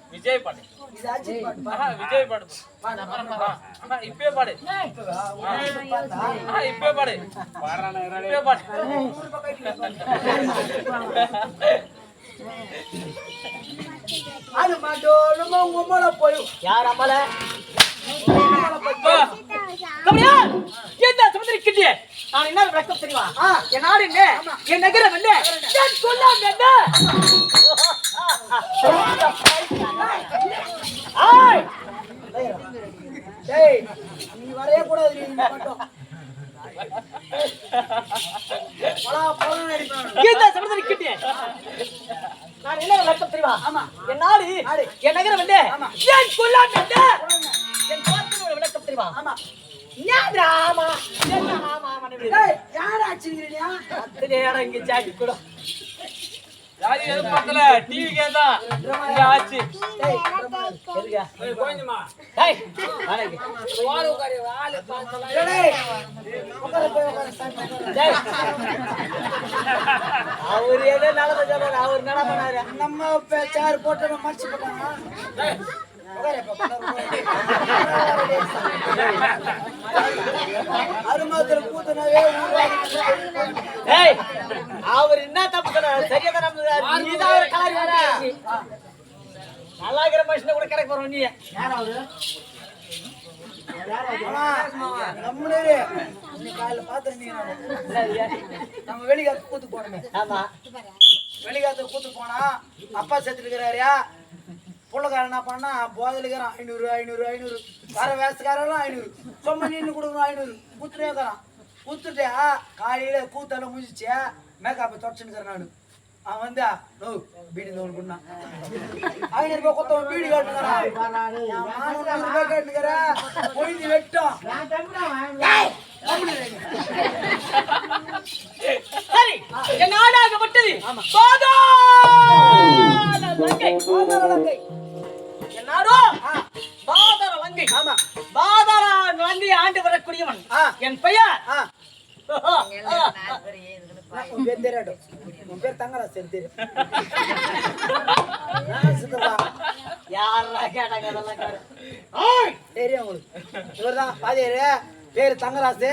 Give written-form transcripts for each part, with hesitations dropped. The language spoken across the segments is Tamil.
விஜய் பாடு விஜய் பாடு இப்பே பாடு இப்பே பாடு இப்பே பாடு அது மாட்டோம் உங்க மேல போய் யார் அம்மால கபடியா என்ன சமுத்திர கிட்டிய நான் என்ன விளக்கம் தெரியுமா என் நாடு என்ன என் நகரம் என்ன நான் சொல்லாம என்ன ஏய் டேய் நீ வரவே கூடாது நீ மட்டும் பலா பலா அடிப்பாங்க என்ன சமுத்திர கிட்டிய நான் என்ன விளக்கம் தெரியுமா ஆமா என் நாடு என் நகரம் என்ன நான் சொல்லாம என்ன என் பாட்டு விளக்கம் தெரியுமா ஆமா ஞாபகமா என்ன ஆமா டேய் யாரா அடிச்சிருக்கீங்க அத்தனை இடம் இங்க ஜாக்கி கூட யாரு எதிர்பார்க்கல டிவி கேதா இங்க ஆச்சு டேய் எதுக்கு கோயந்தமா டேய் வாடகை வாரு உட்காரு ஆளு பார்த்தலாம் டேய் உட்கார போய் உட்கார சாப்பிடு டேய் அவர் ஏதோ நடந்து சொல்றாரு அவர் என்ன பண்ணாரு நம்ம சேர் போட்டு மடிச்சு போட்டாங்க உட்கார அருமாத்திர கூத்தனவே டேய் அவர் என்ன தப்பு சொன்னாரு சரியா தான் நம்ம நீ தான் ஒரு காரி வாடா நல்லா இருக்கிற மனுஷனை கூட கரெக்ட் போறோம் நீ யார் அவரு நம்மளே காலையில பாத்துருந்தீங்க நம்ம வெளிக்காத்து கூத்து போனோமே ஆமா வெளிக்காத்து கூத்து போனா அப்பா செத்து இருக்கிறாரியா புள்ளக்காரன் என்ன பண்ணா போதலுக்காரன் 500 500 500 வர வேசக்காரன் 500 சொம்ம நின்று கொடுக்கணும் 500 கூத்துட்டே இருக்கிறான் கூத்துட்டே காலையில கூத்தெல்லாம் முடிஞ்சிச்சு மேக்கப் தொடச்சுன்னு நானு அவன் வந்தா நோ பீடி தோல் பண்ணா 500 ரூபாய் கொத்தவன் பீடி காட்டுங்கிறான் 400 ரூபாய் காட்டுங்கிற பொழுது வெட்டும் சரி என் நாடாகப்பட்டது பாதாள லங்கை என் நாடோ பாதாள லங்கை ஆமா பாதாள லங்கை ஆண்டு வரக்கூடியவன் என் பெயர் உன் பேர் தெரியாடும் உன் பேர் தங்கராஜ் தெரியும் யாரா கேட்டாங்க அதெல்லாம் தெரியும் உங்களுக்கு இவர்தான் பாதியாரு பேர் தங்கராசு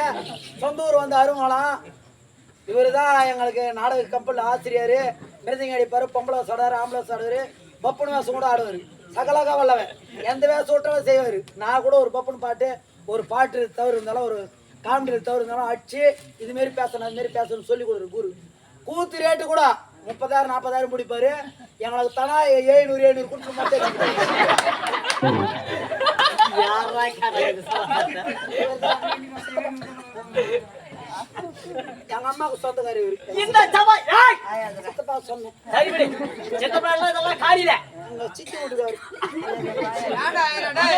சொந்த ஊர் வந்து அருங்கோளம் இவர் தான் எங்களுக்கு நாடக கம்பெனியில் ஆசிரியர் மிருதங்க அடிப்பார் பொம்பளை சொடாரு ஆம்பளை சொடாரு பப்புனு வேஷம் கூட ஆடுவார் சகலகா வல்லவன் எந்த வேஷம் விட்டாலும் செய்வார் நான் கூட ஒரு பப்புனு பாட்டு ஒரு பாட்டு தவறு இருந்தாலும் ஒரு காமெடியில் தவறு இருந்தாலும் அடிச்சு இதுமாரி பேசணும் அதுமாரி பேசணும்னு சொல்லி கொடுக்குற குரு கூத்து ரேட்டு கூட 30,000 40,000 முடிப்பாரு எங்களுக்கு தானா 700 கொடுத்து மட்டும் யாரா கேட்டாங்க எங்க அம்மாவுக்கு சொந்தக்காரி இவரு இந்த சபை ஏய் சித்தப்பா சொன்னேன் சரி விடு சித்தப்பா இதெல்லாம் காரியல எங்க சித்தி வீட்டுக்காரு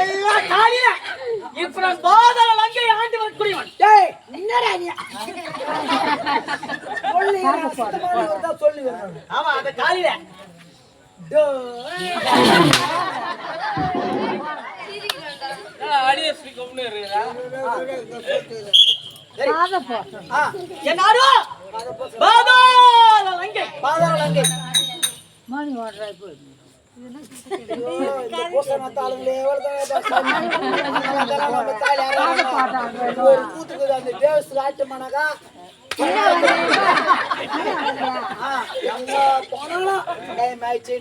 எல்லாம் காரியல இப்ப நான் பாதாள லங்கை ஆண்டு வரக்கூடியவன் டேய் என்னடா நீ சொல்லி சித்தப்பா சொல்லி வரணும் ஆமா அந்த காரியல அடிஎஸ்பி கம்னு இருக்கா என்னாரோ பாதாள லங்கை பாதாள லங்கை மணி ஓடுறாய் போய் இந்த போசனத்த ஆளுங்களே ஒரு கூத்துக்கு அந்த தேவஸ் ஆட்டமானாக்கா எங்க போனாலும் டைம் ஆயிடுச்சு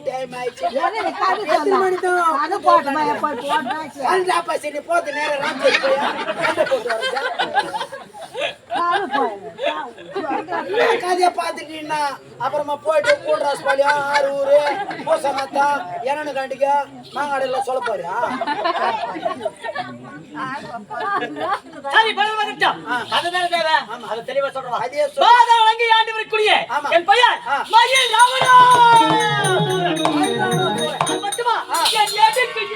எத்தனை மணி தான் சரி போது நேரம் ராத்திரி போய் போட்டு கதையை பார்த்துட்டீங்கன்னா அப்புறமா போயிட்டு கூட்ராஸ் பாலியம் ஆறு ஊரு பூசனத்தா என்னன்னு கண்டிக்க மாங்காடியில் சொல்ல போறியா சரி பதில் வந்துட்டோம் அதுதான் தேவை அது தெளிவா சொல்றோம் அதே பாதாள லங்கை ஆண்டு வரக்கூடிய என் பெயர் மயில் ராவணா மட்டுமா என் எதிர்க்கு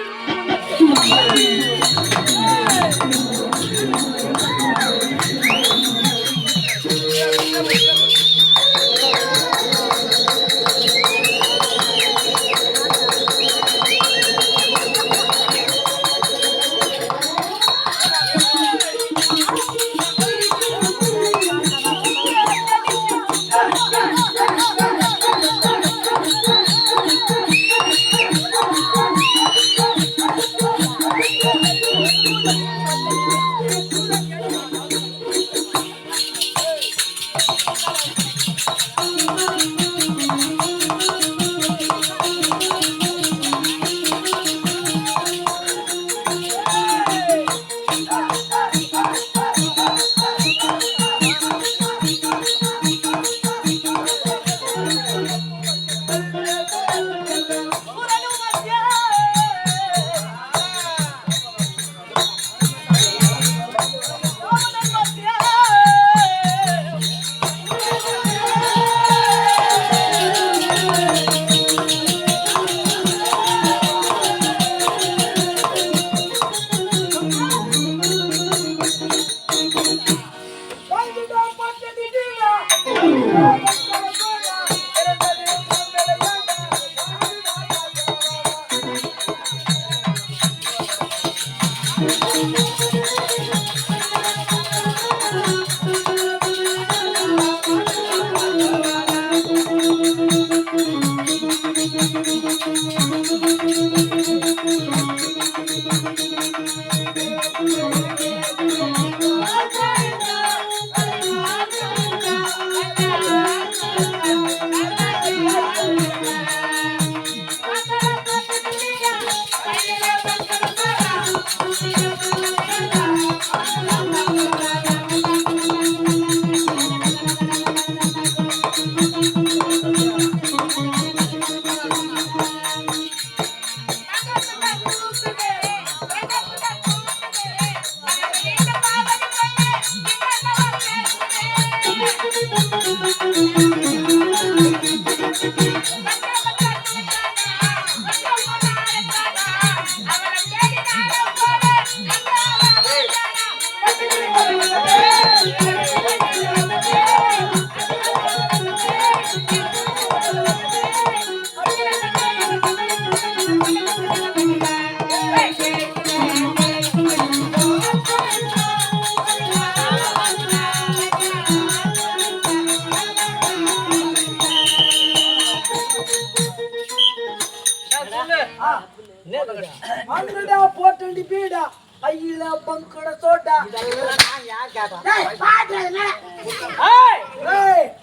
அங்கடா போட்டு பீடா ஐயில பங்கட சோடா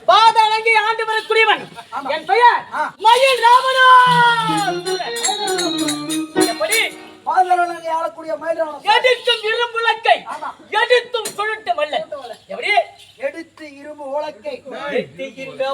பாதாளங்கி ஆண்டு வர குடிவன் என் பெயர் மயில் ராமனா. எப்படி பாதாளங்கி ஆளக்கூடிய மயிலான எடுத்தும் இரும்பு உலக்கை எடுத்தும் சுழட்டு மல்லன். எப்படி எடுத்து இரும்பு உலக்கை எடுத்து இரும்பு